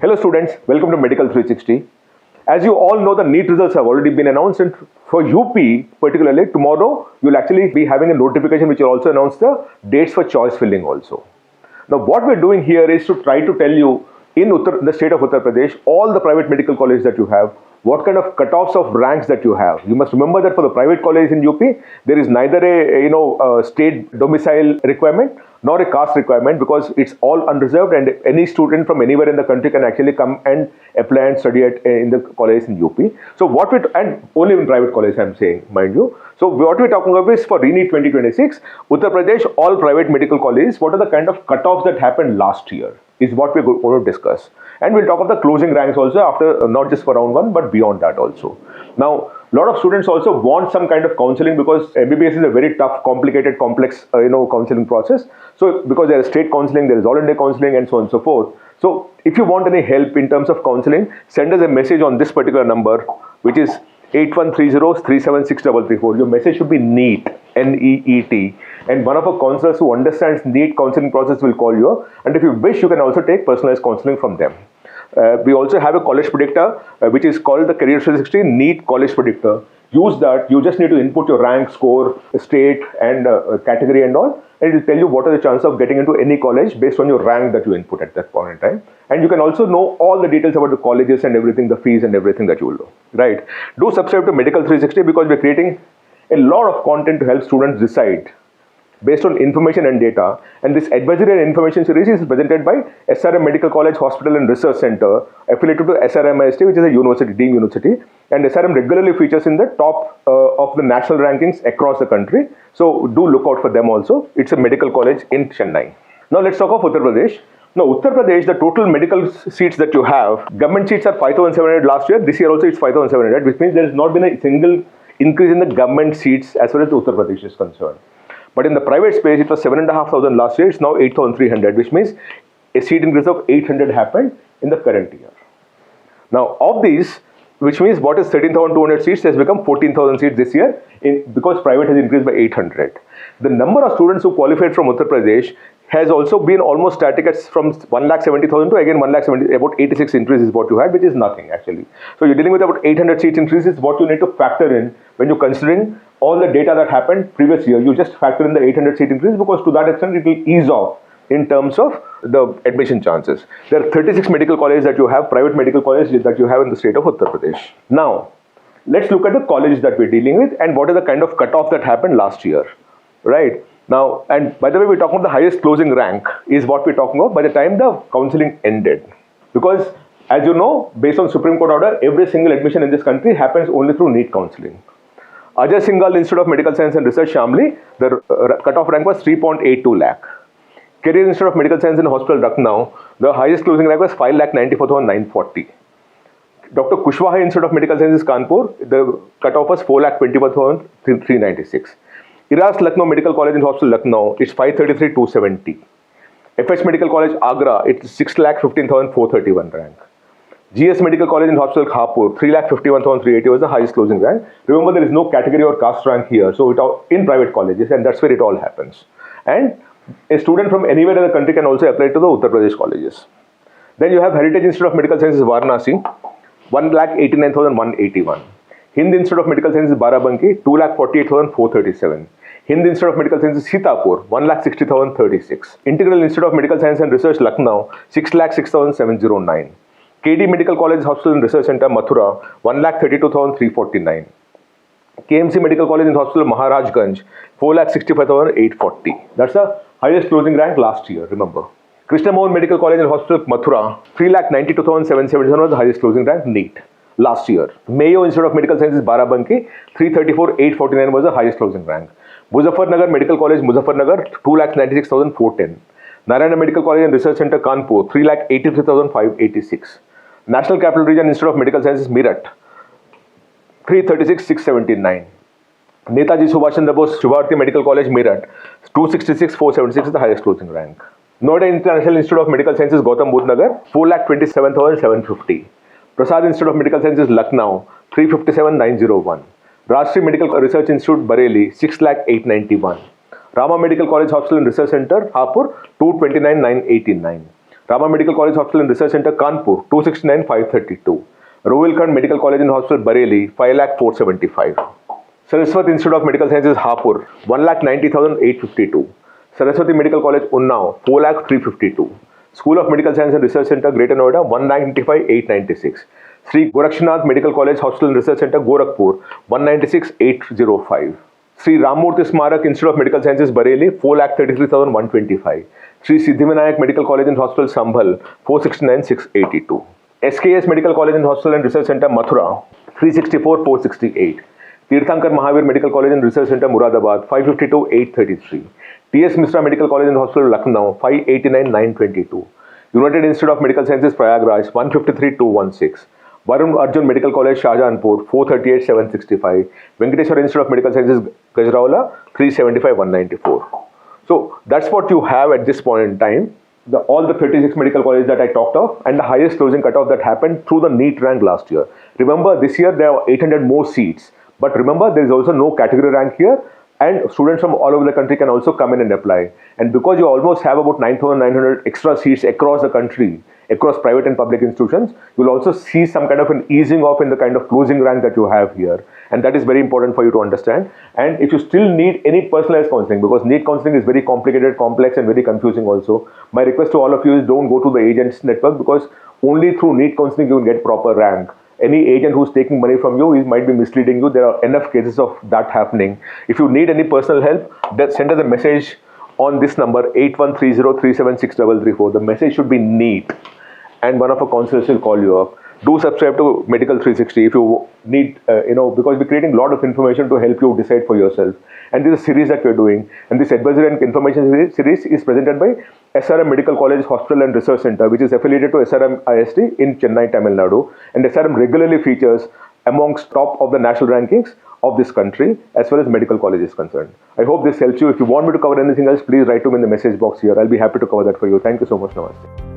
Hello students, welcome to Medical 360. As you all know, the NEET results have already been announced, and for UP particularly, tomorrow you'll actually be having a notification which will also announce the dates for choice filling also. Now what we're doing here is to try to tell you in the state of Uttar Pradesh, all the private medical colleges that you have, what kind of cutoffs of ranks that you have. You must remember that for the private colleges in UP, there is neither a state domicile requirement nor a caste requirement, because it's all unreserved and any student from anywhere in the country can actually come and apply and study in the colleges in UP. So and only in private colleges I'm saying, mind you. So what we're talking about is for ReNEET 2026, Uttar Pradesh, all private medical colleges, what are the kind of cutoffs that happened last year is what we're going to discuss. And we'll talk of the closing ranks also after, not just for round one, but beyond that also. Now, a lot of students also want some kind of counseling because MBBS is a very tough, complicated, complex, counseling process. So, because there is state counseling, there is all India counseling, and so on and so forth. So, if you want any help in terms of counseling, send us a message on this particular number, which is 8130-376-334. Your message should be NEET, N-E-E-T. And one of our counselors who understands NEET counseling process will call you up. And if you wish, you can also take personalized counseling from them. We also have a college predictor, which is called the Career 360 NEET College Predictor. Use that. You just need to input your rank, score, state, and category and all. And it will tell you what are the chances of getting into any college based on your rank that you input at that point in time. And you can also know all the details about the colleges and everything, the fees and everything that you will know. Right? Do subscribe to Medical 360 because we're creating a lot of content to help students decide based on information and data. And this advisory and information series is presented by SRM Medical College Hospital and Research Center, affiliated to SRMIST, which is a university, deemed university. And SRM regularly features in the top of the national rankings across the country. So do look out for them also. It's a medical college in Chennai. Now let's talk of Uttar Pradesh. Now Uttar Pradesh, the total medical seats that you have, government seats are 5,700 last year. This year also it's 5,700, which means there has not been a single increase in the government seats as far as Uttar Pradesh is concerned. But in the private space, it was 7,500 last year. It's now 8,300, which means a seat increase of 800 happened in the current year. Now, of these, which means what is 13,200 seats has become 14,000 seats this year because private has increased by 800. The number of students who qualified from Uttar Pradesh has also been almost static at from 1,70,000 to again 1,70,000, about 86 increase is what you had, which is nothing actually. So you're dealing with about 800 seats increases. What you need to factor in when you're considering all the data that happened previous year, you just factor in the 800 seat increase because to that extent it will ease off in terms of the admission chances. There are 36 medical colleges that you have, private medical colleges that you have in the state of Uttar Pradesh. Now, let's look at the colleges that we're dealing with and what are the kind of cutoff that happened last year, right? Now, and by the way, we're talking about the highest closing rank is what we're talking about by the time the counseling ended. Because as you know, based on Supreme Court order, every single admission in this country happens only through NEET counseling. Ajay Singhal Institute of Medical Science and Research, Shamli, the cutoff rank was 3.82 lakh. Career Institute of Medical Science and Hospital, Lucknow, the highest closing rank was 5,94,940. Dr. Kushwaha Institute of Medical Sciences, Kanpur, the cutoff was 4,21,396. Iras Lucknow Medical College and Hospital, Lucknow, it's 5,33,270. FH Medical College, Agra, it's 6,15,431 rank. GS Medical College and Hospital, Khapur, 3,51,380 was the highest closing rank. Remember, there is no category or caste rank here, so it all in private colleges, and that's where it all happens. And a student from anywhere in the country can also apply to the Uttar Pradesh colleges. Then you have Heritage Institute of Medical Sciences, Varanasi, 1,89,181. Hind Institute of Medical Sciences, Barabanki, 2,48,437. Hind Institute of Medical Sciences, Sitapur, 1,60,036. Integral Institute of Medical Science and Research, Lucknow, 6,06,709. KD Medical College Hospital and Research Center, Mathura, 1,32,349. KMC Medical College and Hospital, Maharajganj, 4,65,840. That's the highest closing rank last year, remember. Krishna Mohan Medical College and Hospital, Mathura, 3,92,777 was the highest closing rank, NEET, last year. Mayo Institute of Medical Sciences, Barabanki, 334,849 was the highest closing rank. Muzaffarnagar Medical College, Muzaffarnagar, 2,96,410. Narayana Medical College and Research Center, Kanpur, 3,83,586. National Capital Region Institute of Medical Sciences, Meerut, 336,679. Netaji Subhash Chandra Bose Shubharti Medical College, Meerut, 266,476 is the highest closing rank. Noida International Institute of Medical Sciences, Gautam Budh Nagar, 4,27,750. Prasad Institute of Medical Sciences, Lucknow, 357,901. Rashtriya Medical Research Institute, Bareilly, 6,0891. Rama Medical College Hospital and Research Center, Hapur, 229,989. Rama Medical College Hospital and Research Center, Kanpur, 269,532. Rohilkhand Medical College and Hospital, Bareilly, 5,04,75. Saraswati Institute of Medical Sciences, Hapur, 1,90,852. Saraswati Medical College, Unnao, 4,03,52. School of Medical Science and Research Center, Greater Noida, 1,95,896. Sri Gorakshnath Medical College Hospital and Research Center, Gorakhpur, 1,96,805. Sri Rammurthy Smarak Institute of Medical Sciences, Bareilly, 4,33,125. Sri Siddhivinayak Medical College and Hospital, Sambhal, 469,682. SKS Medical College and Hospital and Research Center, Mathura, 364,468. Tirthankar Mahavir Medical College and Research Center, Muradabad, 552,833. TS Misra Medical College and Hospital, Lucknow, 589,922. United Institute of Medical Sciences, Prayagraj, 153,216. Varun Arjun Medical College, Shahjahanpur, 438,765. Venkateshwar Institute of Medical Sciences, Gajraula, 375,194. So that's what you have at this point in time. All the 36 medical colleges that I talked of, and the highest closing cutoff that happened through the NEET rank last year. Remember, this year there are 800 more seats. But remember, there is also no category rank here, and students from all over the country can also come in and apply. And because you almost have about 9,900 extra seats across the country, across private and public institutions, you'll also see some kind of an easing off in the kind of closing rank that you have here. And that is very important for you to understand. And if you still need any personalized counseling, because NEET counseling is very complicated, complex, and very confusing also, my request to all of you is don't go to the agents network, because only through NEET counseling you will get proper rank. Any agent who's taking money from you, he might be misleading you. There are enough cases of that happening. If you need any personal help, send us a message on this number, 8130376334. The message should be NEET, and one of our counselors will call you up. Do subscribe to Medical 360 if you need, because we're creating a lot of information to help you decide for yourself. And this is a series that we're doing. And this advisory and information series is presented by SRM Medical College Hospital and Research Center, which is affiliated to SRM IST in Chennai, Tamil Nadu. And SRM regularly features amongst top of the national rankings of this country as far as medical college is concerned. I hope this helps you. If you want me to cover anything else, please write to me in the message box here. I'll be happy to cover that for you. Thank you so much. Namaste.